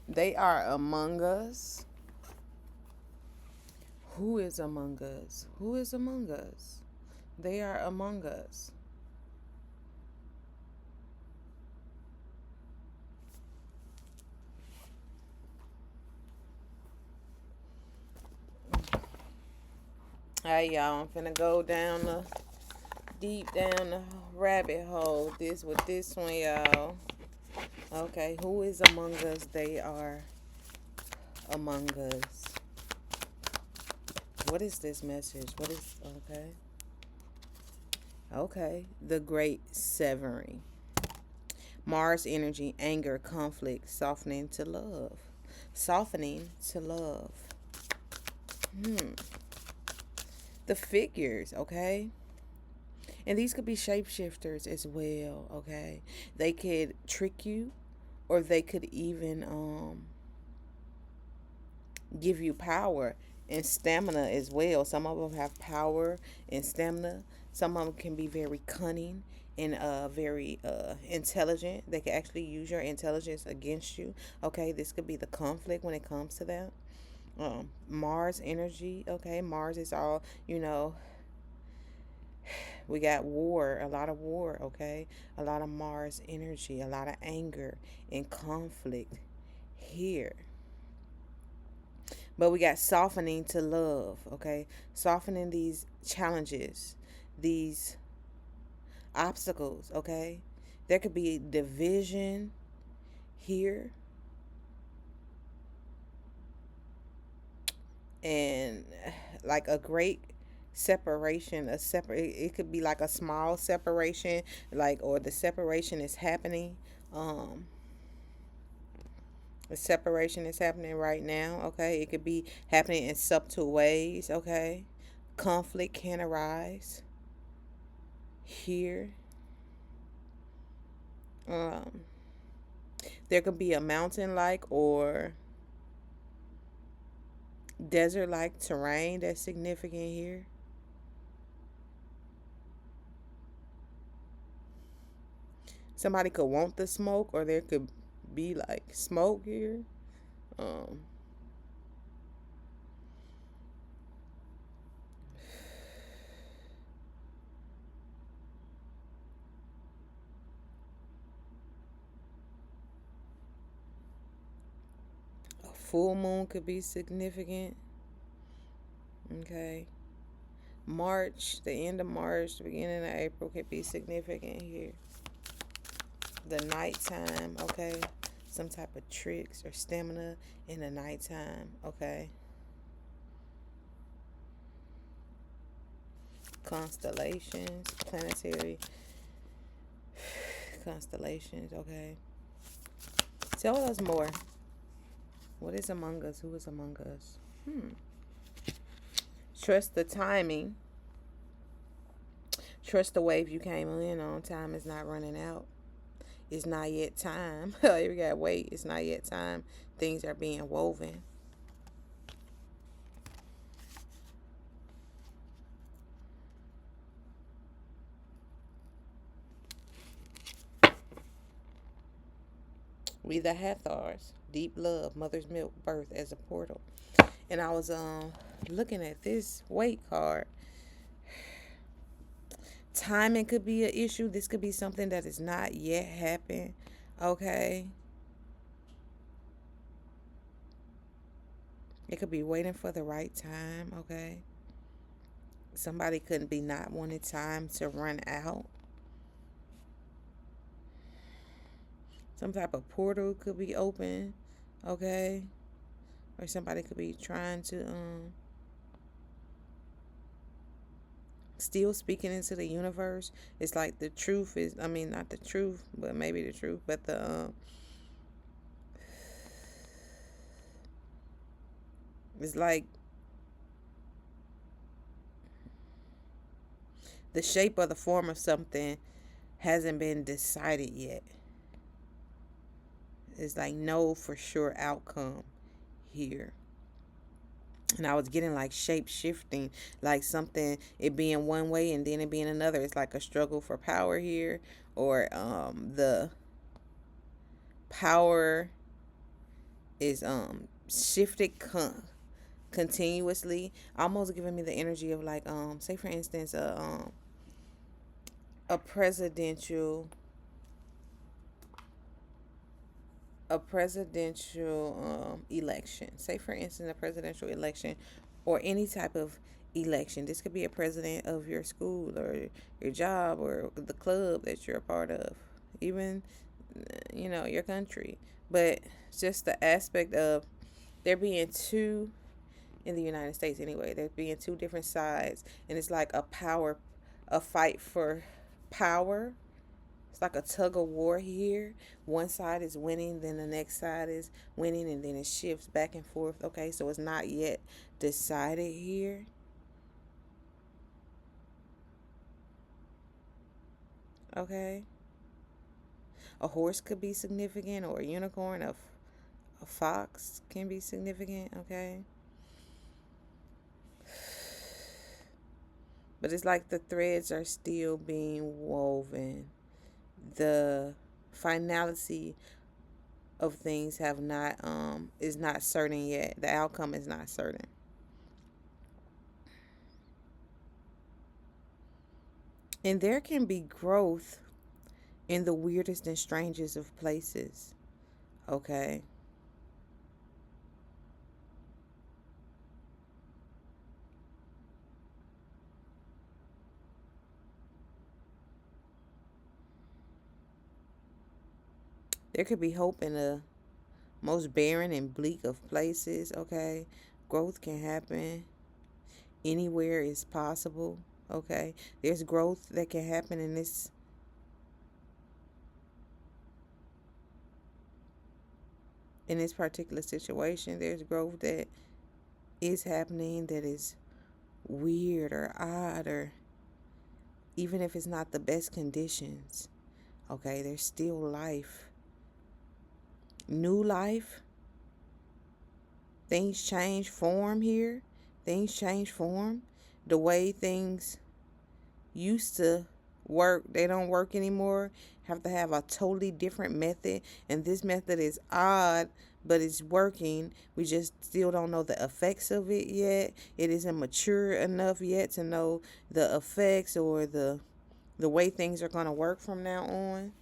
They are among us. Who is among us? Who is among us? They are among us. Hey y'all, I'm finna go down the deep down the rabbit hole. This with this one, y'all. Okay, who is among us? They are among us. What is this message? What is okay? Okay, the great severing. Mars energy, anger, conflict, softening to love. Softening to love. The figures, okay? And these could be shapeshifters as well, okay? They could trick you or they could even give you power and stamina as well. Some of them have power and stamina. Some of them can be very cunning and very intelligent. They can actually use your intelligence against you. Okay, this could be the conflict when it comes to that. Mars energy. Okay, Mars is all, we got war, a lot of war. Okay, a lot of Mars energy, a lot of anger and conflict here. But we got softening to love, okay? Softening these challenges, these obstacles, okay? There could be division here and like a great separation, it could be like a small separation, like, or the separation is happening. Um the separation is happening right now, okay? It could be happening in subtle ways, okay? Conflict can arise here. Um, there could be a mountain like or desert like terrain that's significant here. Somebody could want the smoke, or there could be like smoke here. Um, a full moon could be significant. Okay. March, the end of March, the beginning of April could be significant here. The nighttime, okay. Some type of tricks or stamina in the nighttime, okay. Constellations, planetary constellations, okay. Tell us more. What is among us? Who is among us? Trust the timing. Trust the wave you came in on. Time is not running out. It's not yet time. You gotta wait. It's not yet time. Things are being woven. We the Hathors. Deep love. Mother's milk. Birth as a portal. And I was looking at this weight card. Timing could be an issue. This could be something that is not yet happened. Okay. It could be waiting for the right time. Okay. Somebody couldn't be not wanting time to run out. Some type of portal could be open. Okay. Or somebody could be trying to still speaking into the universe. It's like the truth is, I mean, not the truth, but maybe the truth, but it's like the shape or the form of something hasn't been decided yet. It's like no for sure outcome here. And I was getting like shape shifting, like something it being one way and then it being another. It's like a struggle for power here, or the Power is shifted continuously, almost giving me the energy of like say for instance a presidential election. Say for instance a presidential election or any type of election. This could be a president of your school or your job or the club that you're a part of, even your country. But just the aspect of there being two in the United States anyway. There being two different sides, and it's like a fight for power. It's like a tug of war here. One side is winning, then the next side is winning, and then it shifts back and forth. Okay, so it's not yet decided here. Okay, a horse could be significant, or a unicorn, a fox can be significant. Okay, but it's like the threads are still being woven. The finality of things have not is not certain yet. The outcome is not certain. And there can be growth in the weirdest and strangest of places. Okay. There could be hope in the most barren and bleak of places. Okay. Growth can happen anywhere is possible. Okay. There's growth that can happen in this particular situation. There's growth that is happening that is weird or odd, or even if it's not the best conditions. Okay, there's still life. New life. Things change form here. Things change form. The way things used to work, they don't work anymore. Have to have a totally different method. And this method is odd, but it's working. We just still don't know the effects of it yet. It isn't mature enough yet to know the effects or the way things are going to work from now on.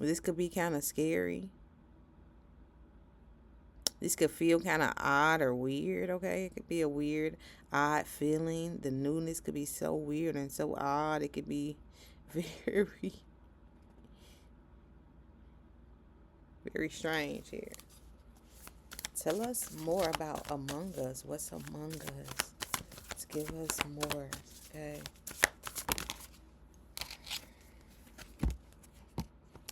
This could be kind of scary. This could feel kind of odd or weird, okay? It could be a weird, odd feeling. The newness could be so weird and so odd. It could be very, very strange here. Tell us more about Among Us. What's Among Us? Let's give us more, okay?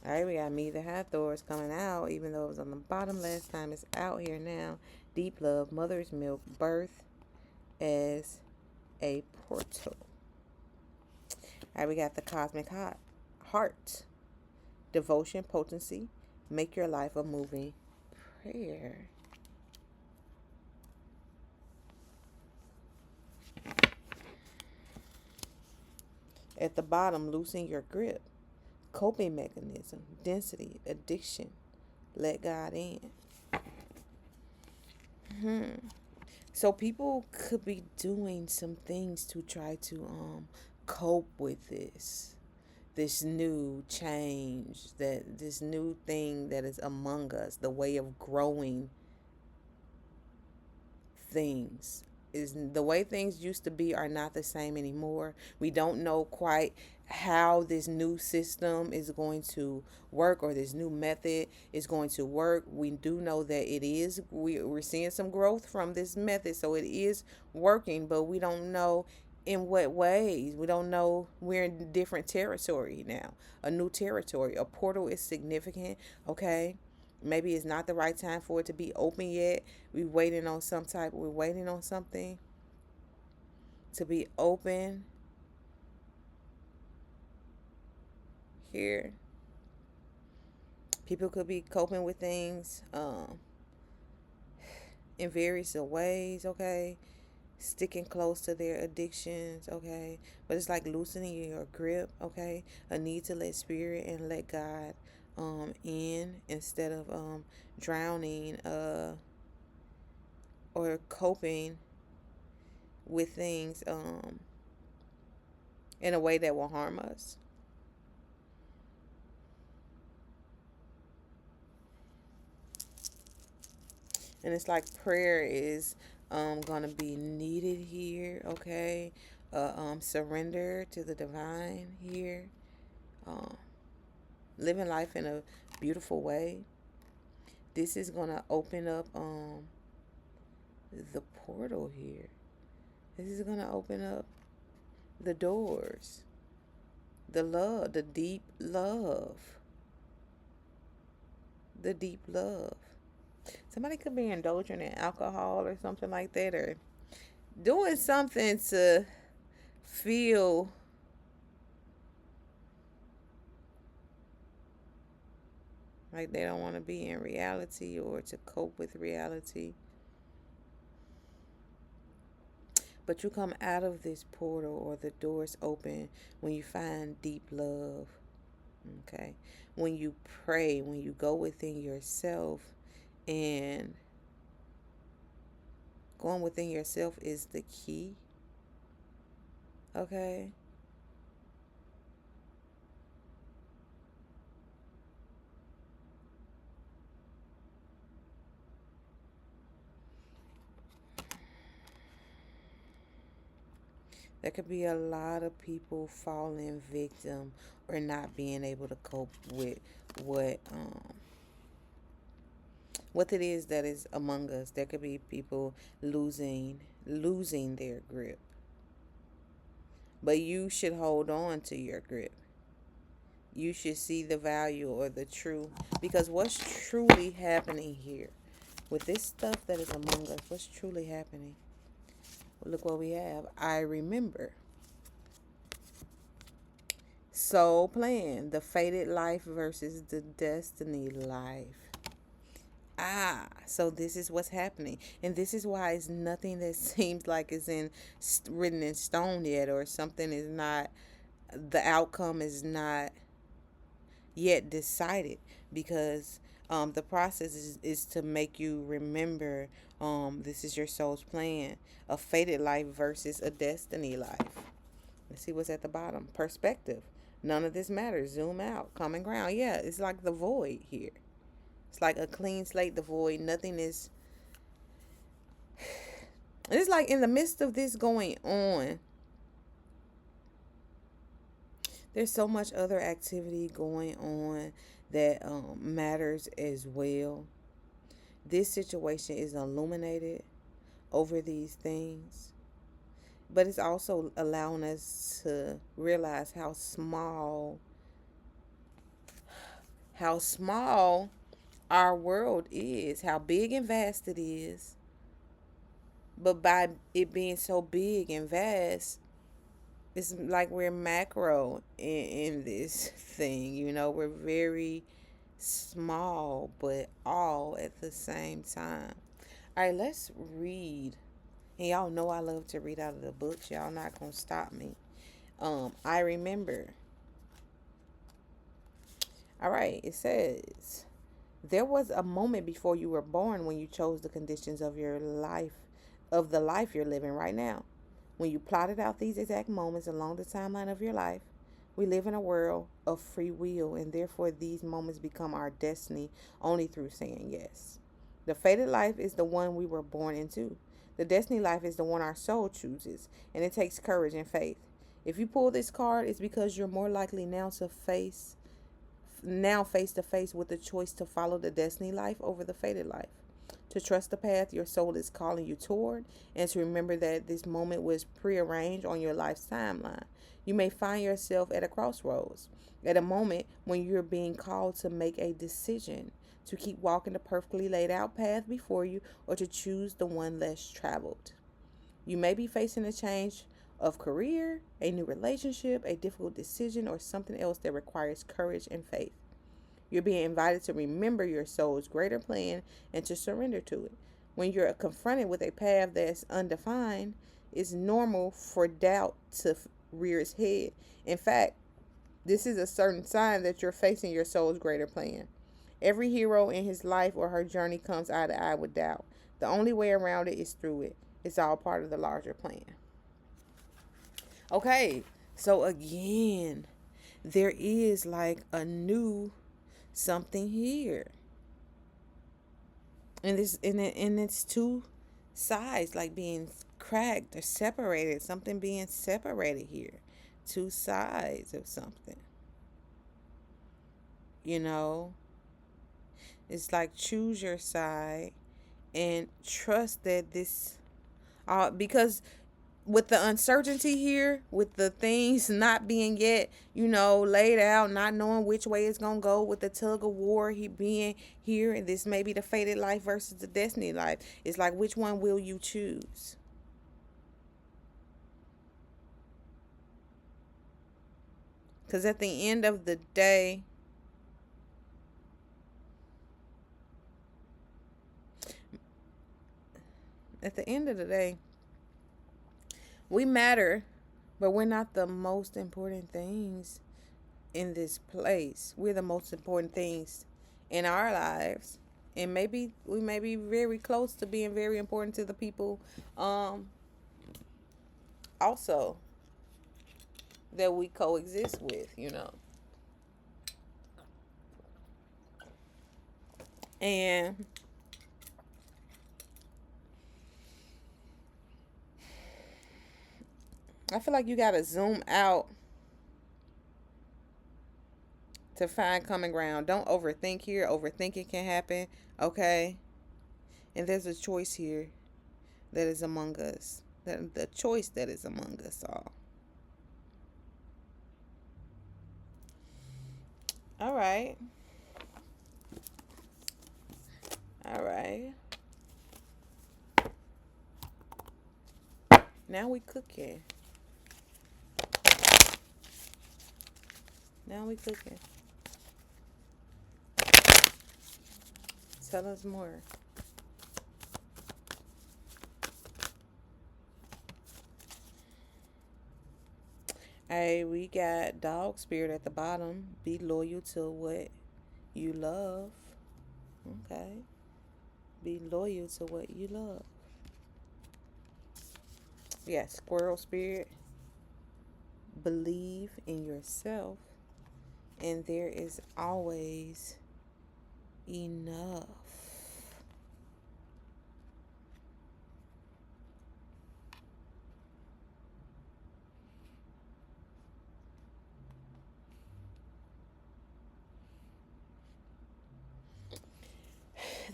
All right, we got Me the Hathors coming out, even though it was on the bottom last time. It's out here now. Deep Love, Mother's Milk, Birth as a Portal. All right, we got the Cosmic Heart, Devotion, Potency, Make Your Life a Moving Prayer. At the bottom, Loosen Your Grip, Coping Mechanism, Density, Addiction, Let God in. So people could be doing some things to try to cope with this new change, that this new thing that is among us, the way of growing things. Is the way things used to be are not the same anymore. We don't know quite how this new system is going to work, or this new method is going to work. We do know that we're seeing some growth from this method, so it is working, but we don't know in what ways. We don't know. We're in different territory now, a new territory. A portal is significant. Okay, maybe it's not the right time for it to be open yet. We're waiting on something to be open here. People could be coping with things in various ways, okay? sticking close to their addictions, okay? But it's like loosening your grip, okay? A need to let spirit and let God in instead of drowning or coping with things in a way that will harm us. And it's like prayer is going to be needed here, okay? Surrender to the divine here. Um, Living life in a beautiful way. This is going to open up the portal here. This is going to open up the doors, the love, the deep love. The deep love. Somebody could be indulging in alcohol or something like that, or doing something to feel like they don't want to be in reality or to cope with reality. But you come out of this portal or the doors open when you find deep love. Okay? When you pray, when you go within yourself, and going within yourself is the key. Okay? There could be a lot of people falling victim or not being able to cope with what what it is that is among us. There could be people losing their grip. But you should hold on to your grip. You should see the value or the true, because what's truly happening here with this stuff that is among us, what's truly happening? Well, look what we have. I remember. Soul plan, the fated life versus the destiny life. So this is what's happening, and this is why it's nothing that seems like it's written in stone yet, or something is not, the outcome is not yet decided, because the process is to make you remember this is your soul's plan, a fated life versus a destiny life. Let's see what's at the bottom. Perspective. None of this matters. Zoom out. Common ground. Yeah, it's like the void here. It's like a clean slate, the void. Nothing is. It's like in the midst of this going on, there's so much other activity going on that matters as well. This situation is illuminated over these things, but it's also allowing us to realize how small our world is, how big and vast it is. But by it being so big and vast, it's like we're macro in this thing, we're very small, but all at the same time. All right, let's read. And y'all know I love to read out of the books. Y'all not gonna stop me. I remember. All right, it says, there was a moment before you were born when you chose the conditions of your life, of the life you're living right now. When you plotted out these exact moments along the timeline of your life, we live in a world of free will, and therefore these moments become our destiny only through saying yes. The fated life is the one we were born into. The destiny life is the one our soul chooses, and it takes courage and faith. If you pull this card, it's because you're more likely now face to face with the choice to follow the destiny life over the fated life, to trust the path your soul is calling you toward, and to remember that this moment was prearranged on your life's timeline. You may find yourself at a crossroads, at a moment when you're being called to make a decision, to keep walking the perfectly laid out path before you, or to choose the one less traveled. You may be facing a change of career, a new relationship, a difficult decision, or something else that requires courage and faith. You're being invited to remember your soul's greater plan and to surrender to it. when you're confronted with a path that's undefined, it's normal for doubt to rear its head. In fact, this is a certain sign that you're facing your soul's greater plan. Every hero in his life or her journey comes eye to eye with doubt. The only way around it is through it. It's all part of the larger plan. Okay, so again, there is like a new something here. And it's two sides like being cracked or separated, something being separated here. Two sides of something. You know, it's like choose your side and trust that this because with the uncertainty here, with the things not being yet, laid out, not knowing which way it's gonna go, with the tug of war he being here, and this may be the fated life versus the destiny life. It's like, which one will you choose? Because at the end of the day, at the end of the day, we matter, but we're not the most important things in this place. We're the most important things in our lives. And maybe we may be very close to being very important to the people also that we coexist with. And I feel like you gotta zoom out to find common ground. Don't overthink here. Overthinking can happen. Okay. And there's a choice here that is among us. The choice that is among us all. All right. All right. Now we cooking. Now we cooking. Tell us more. Hey, we got dog spirit at the bottom. Be loyal to what you love. Okay. Be loyal to what you love. Yeah, squirrel spirit. Believe in yourself. And there is always enough.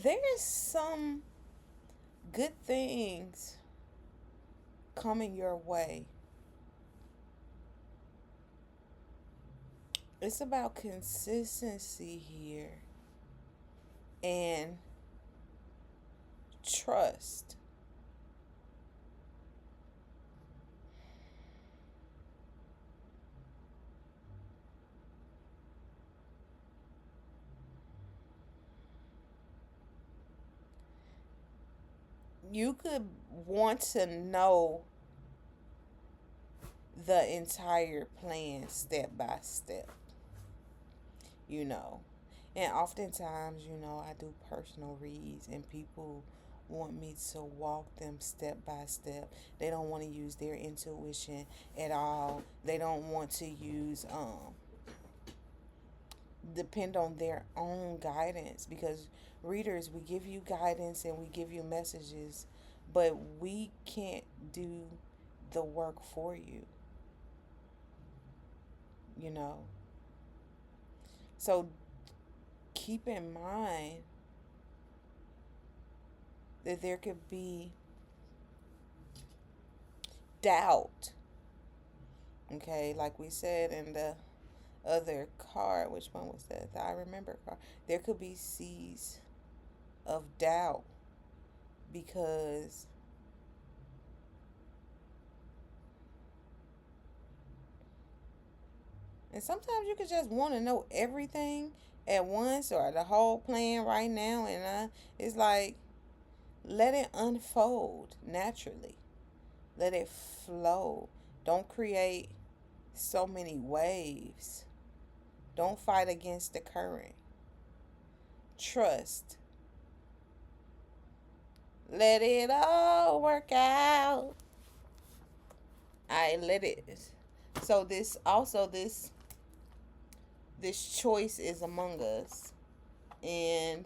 There's some good things coming your way. It's about consistency here and trust. You could want to know the entire plan step by step, you know. And oftentimes, I do personal reads and people want me to walk them step by step. They don't want to use their intuition at all. They don't want to use depend on their own guidance, because readers, we give you guidance and we give you messages, but we can't do the work for you. So keep in mind that there could be doubt. Okay, like we said in the other card, which one was that? The I remember card. There could be seeds of doubt because and sometimes you could just want to know everything at once or the whole plan right now, and it's like Let it unfold naturally. Let it flow. Don't create so many waves. Don't fight against the current. Trust. Let it all work out. I let it. So this choice is among us, and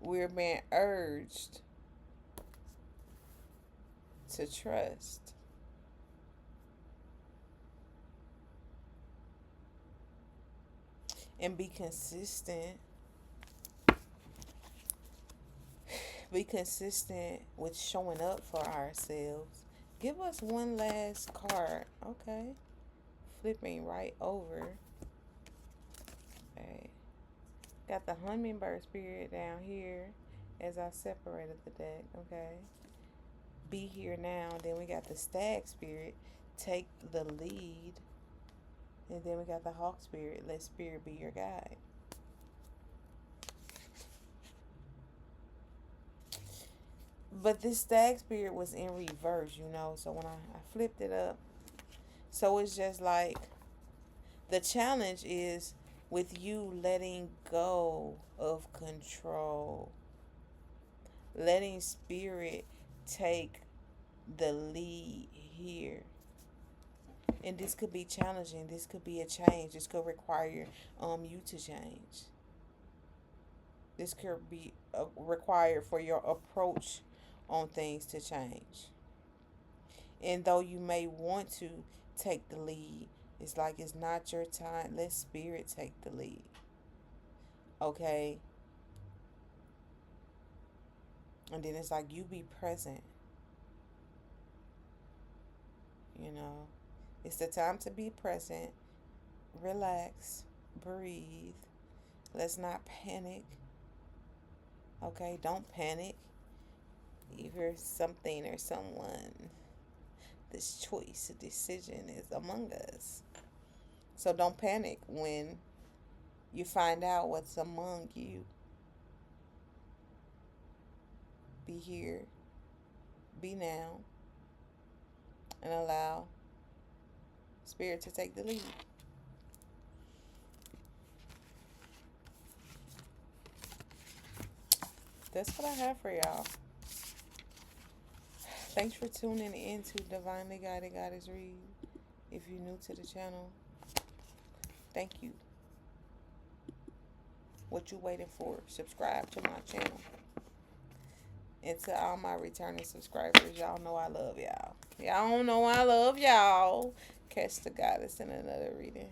we're being urged to trust and be consistent. Be consistent with showing up for ourselves. Give us one last card. Okay. Flipping right over. Okay. Got the hummingbird spirit down here as I separated the deck. Okay. Be here now. Then we got the stag spirit. Take the lead. And then we got the hawk spirit. Let spirit be your guide. But this stag spirit was in reverse, So when I flipped it up, so it's just like the challenge is with you letting go of control, letting spirit take the lead here. And this could be challenging. This could be a change. This could require you to change. This could be required for your approach on things to change. And though you may want to take the lead, it's like it's not your time. Let spirit take the lead. Okay? And then it's like you be present. It's the time to be present. Relax. Breathe. Let's not panic. Okay? Don't panic. Either something or someone, this choice, a decision is among us. So don't panic when you find out what's among you. Be here, be now, and allow spirit to take the lead. That's what I have for y'all. Thanks for tuning in to Divinely Guided Goddess Read. If you're new to the channel, thank you. What you waiting for? Subscribe to my channel. And to all my returning subscribers, y'all know I love y'all. Y'all know I love y'all. Catch the goddess in another reading.